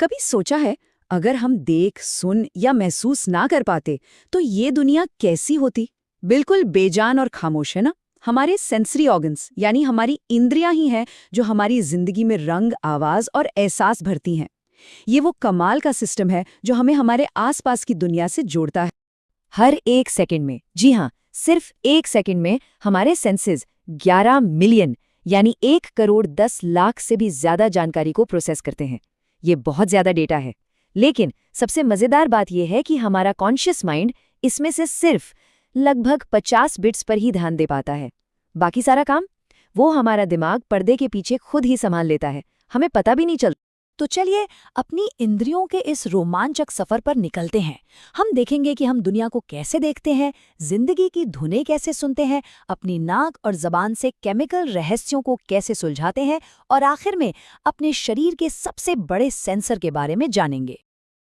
कभी सोचा है, अगर हम देख, सुन या महसूस ना कर पाते तो ये दुनिया कैसी होती? बिल्कुल बेजान और खामोश, है ना? हमारे सेंसरी ऑर्गन्स यानी हमारी इंद्रियां ही हैं जो हमारी जिंदगी में रंग, आवाज और एहसास भरती हैं। ये वो कमाल का सिस्टम है जो हमें हमारे आसपास की दुनिया से जोड़ता है। हर एक सेकंड में, जी हाँ, सिर्फ एक सेकंड में हमारे सेंसेस 11 मिलियन यानी 1 करोड़ 10 लाख से भी ज्यादा जानकारी को प्रोसेस करते हैं। ये बहुत ज्यादा डेटा है। लेकिन सबसे मजेदार बात यह है कि हमारा कॉन्शियस माइंड इसमें से सिर्फ लगभग 50 बिट्स पर ही ध्यान दे पाता है। बाकी सारा काम वो हमारा दिमाग पर्दे के पीछे खुद ही संभाल लेता है, हमें पता भी नहीं चलता। तो चलिए अपनी इंद्रियों के इस रोमांचक सफर पर निकलते हैं। हम देखेंगे कि हम दुनिया को कैसे देखते हैं, जिंदगी की धुनें कैसे सुनते हैं, अपनी नाक और जबान से केमिकल रहस्यों को कैसे सुलझाते हैं और आखिर में अपने शरीर के सबसे बड़े सेंसर के बारे में जानेंगे।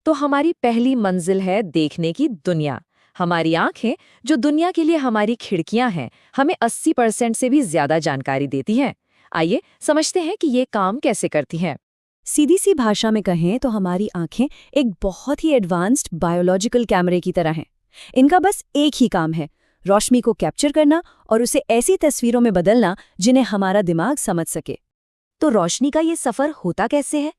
तो हमारी पहली मंजिल है देखने की दुनिया। हमारी आंखें, जो दुनिया के लिए हमारी खिड़कियां हैं, हमें 80% से भी ज्यादा जानकारी देती हैं। आइए समझते हैं कि ये काम कैसे करती हैं। सीधी सी भाषा में कहें तो हमारी आंखें एक बहुत ही एडवांस्ड बायोलॉजिकल कैमरे की तरह हैं। इनका बस एक ही काम है, रोशनी को कैप्चर करना और उसे ऐसी तस्वीरों में बदलना जिन्हें हमारा दिमाग समझ सके। तो रोशनी का ये सफर होता कैसे है?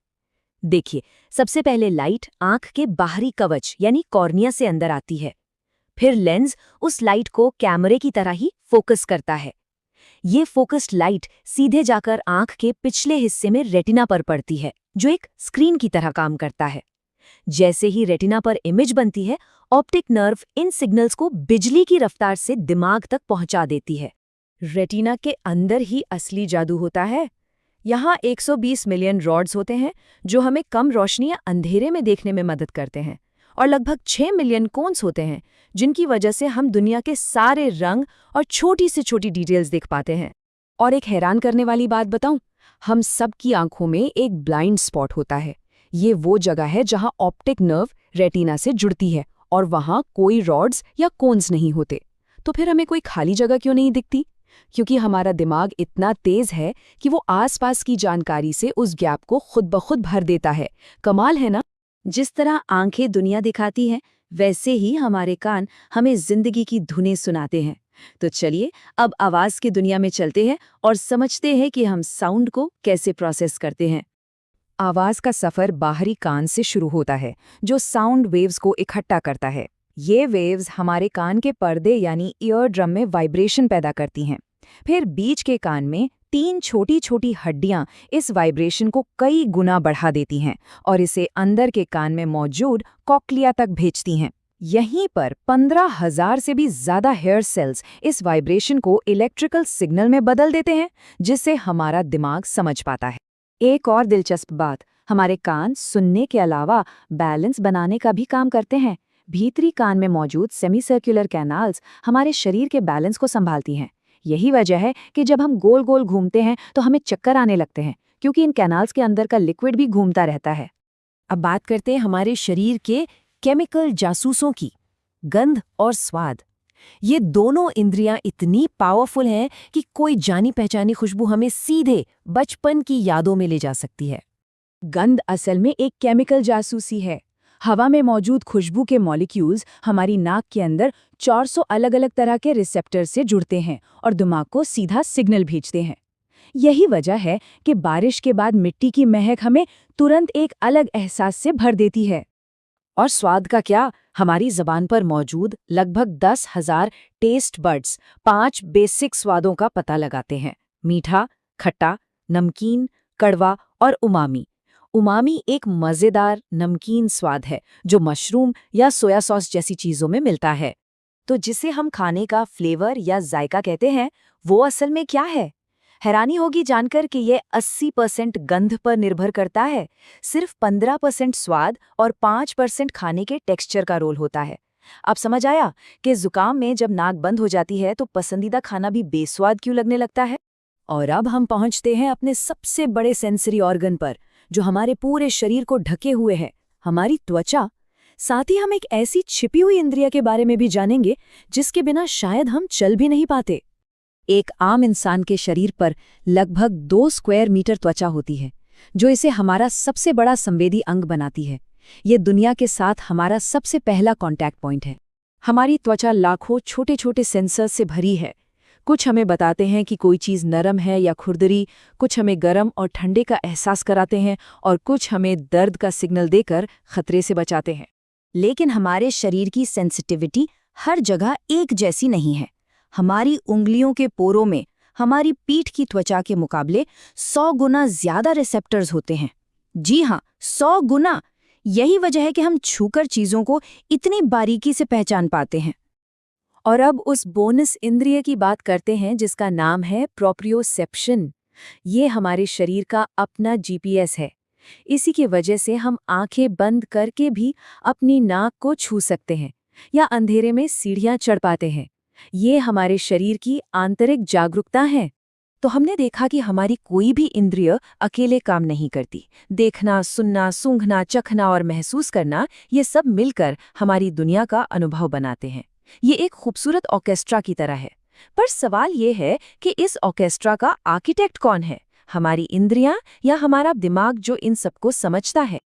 देखिए, सबसे पहले लाइट आंख के बाहरी कवच यानी कॉर्निया से अंदर आती है। फिर लेंस उस लाइट को कैमरे की तरह ही फोकस करता है। ये फोकस्ड लाइट सीधे जाकर आंख के पिछले हिस्से में रेटिना पर पड़ती है, जो एक स्क्रीन की तरह काम करता है। जैसे ही रेटिना पर इमेज बनती है, ऑप्टिक नर्व इन सिग्नल्स को बिजली की रफ्तार से दिमाग तक पहुंचा देती है। रेटिना के अंदर ही असली जादू होता है। यहाँ 120 मिलियन रॉड्स होते हैं जो हमें कम रोशनी या अंधेरे में देखने में मदद करते हैं, और लगभग 6 मिलियन कोन्स होते हैं जिनकी वजह से हम दुनिया के सारे रंग और छोटी से छोटी डिटेल्स देख पाते हैं। और एक हैरान करने वाली बात बताऊं, हम सब की आंखों में एक ब्लाइंड स्पॉट होता है। ये वो जगह है जहां ऑप्टिक नर्व रेटिना से जुड़ती है और वहां कोई रॉड्स या कोन्स नहीं होते। तो फिर हमें कोई खाली जगह क्यों नहीं दिखती? क्योंकि हमारा दिमाग इतना तेज है कि वो आसपास की जानकारी से उस गैप को खुद ब खुद भर देता है। कमाल है ना? जिस तरह आंखें दुनिया दिखाती हैं, वैसे ही हमारे कान हमें जिंदगी की धुनें सुनाते हैं। तो चलिए अब आवाज की दुनिया में चलते हैं और समझते हैं कि हम साउंड को कैसे प्रोसेस करते हैं। आवाज का सफर बाहरी कान से शुरू होता है, जो साउंड वेव्स को इकट्ठा करता है। ये वेव्स हमारे कान के पर्दे यानी ईयर ड्रम में वाइब्रेशन पैदा करती हैं। फिर बीच के कान में 3 छोटी छोटी हड्डियां इस वाइब्रेशन को कई गुना बढ़ा देती हैं और इसे अंदर के कान में मौजूद कॉक्लिया तक भेजती हैं। यहीं पर 15,000 से भी ज्यादा हेयर सेल्स इस वाइब्रेशन को इलेक्ट्रिकल सिग्नल में बदल देते हैं, जिससे हमारा दिमाग समझ पाता है। एक और दिलचस्प बात, हमारे कान सुनने के अलावा बैलेंस बनाने का भी काम करते हैं। भीतरी कान में मौजूद सेमी सर्कुलर कैनाल्स हमारे शरीर के बैलेंस को संभालती हैं। यही वजह है कि जब हम गोल गोल घूमते हैं तो हमें चक्कर आने लगते हैं, क्योंकि इन कैनाल्स के अंदर का लिक्विड भी घूमता रहता है। अब बात करते हैं हमारे शरीर के केमिकल जासूसों की, गंध और स्वाद। ये दोनों इंद्रियां इतनी पावरफुल हैं कि कोई जानी पहचानी खुशबू हमें सीधे बचपन की यादों में ले जा सकती है। गंध असल में एक केमिकल जासूसी है। हवा में मौजूद खुशबू के मॉलिक्यूल्स हमारी नाक के अंदर 400 अलग अलग तरह के रिसेप्टर से जुड़ते हैं और दिमाग को सीधा सिग्नल भेजते हैं। यही वजह है कि बारिश के बाद मिट्टी की महक हमें तुरंत एक अलग एहसास से भर देती है। और स्वाद का क्या, हमारी जबान पर मौजूद लगभग 10,000 टेस्ट बड्स 5 बेसिक स्वादों का पता लगाते हैं: मीठा, खट्टा, नमकीन, कड़वा और उमामी। उमामी एक मज़ेदार नमकीन स्वाद है जो मशरूम या सोया सॉस जैसी चीज़ों में मिलता है। तो जिसे हम खाने का फ्लेवर या जायका कहते हैं, वो असल में क्या है? हैरानी होगी जानकर कि ये 80% गंध पर निर्भर करता है। सिर्फ 15% स्वाद और 5% खाने के टेक्सचर का रोल होता है। अब समझ आया कि जुकाम में जब नाक बंद हो जाती है तो पसंदीदा खाना भी बेस्वाद क्यों लगने लगता है। और अब हम पहुंचते हैं अपने सबसे बड़े सेंसरी ऑर्गन पर, जो हमारे पूरे शरीर को ढके हुए है, हमारी त्वचा। साथ ही हम एक ऐसी छिपी हुई इंद्रिय के बारे में भी जानेंगे जिसके बिना शायद हम चल भी नहीं पाते। एक आम इंसान के शरीर पर लगभग 2 स्क्वायर मीटर त्वचा होती है, जो इसे हमारा सबसे बड़ा संवेदी अंग बनाती है। ये दुनिया के साथ हमारा सबसे पहला कांटेक्ट पॉइंट है। हमारी त्वचा लाखों छोटे छोटे सेंसर से भरी है। कुछ हमें बताते हैं कि कोई चीज़ नरम है या खुरदरी, कुछ हमें गर्म और ठंडे का एहसास कराते हैं, और कुछ हमें दर्द का सिग्नल देकर खतरे से बचाते हैं। लेकिन हमारे शरीर की सेंसिटिविटी हर जगह एक जैसी नहीं है। हमारी उंगलियों के पोरों में हमारी पीठ की त्वचा के मुकाबले 100 गुना ज्यादा रिसेप्टर्स होते हैं। जी हाँ, 100 गुना। यही वजह है कि हम छूकर चीजों को इतनी बारीकी से पहचान पाते हैं। और अब उस बोनस इंद्रिय की बात करते हैं जिसका नाम है प्रोप्रियोसेप्शन। ये हमारे शरीर का अपना जीपीएस है। इसी की वजह से हम आंखें बंद करके भी अपनी नाक को छू सकते हैं या अंधेरे में सीढ़ियां चढ़ पाते हैं। ये हमारे शरीर की आंतरिक जागरूकता है। तो हमने देखा कि हमारी कोई भी इंद्रिय अकेले काम नहीं करती। देखना, सुनना, सूंघना, चखना और महसूस करना, ये सब मिलकर हमारी दुनिया का अनुभव बनाते हैं। ये एक खूबसूरत ऑर्केस्ट्रा की तरह है। पर सवाल ये है कि इस ऑर्केस्ट्रा का आर्किटेक्ट कौन है? हमारी इंद्रियां या हमारा दिमाग जो इन सबको समझता है?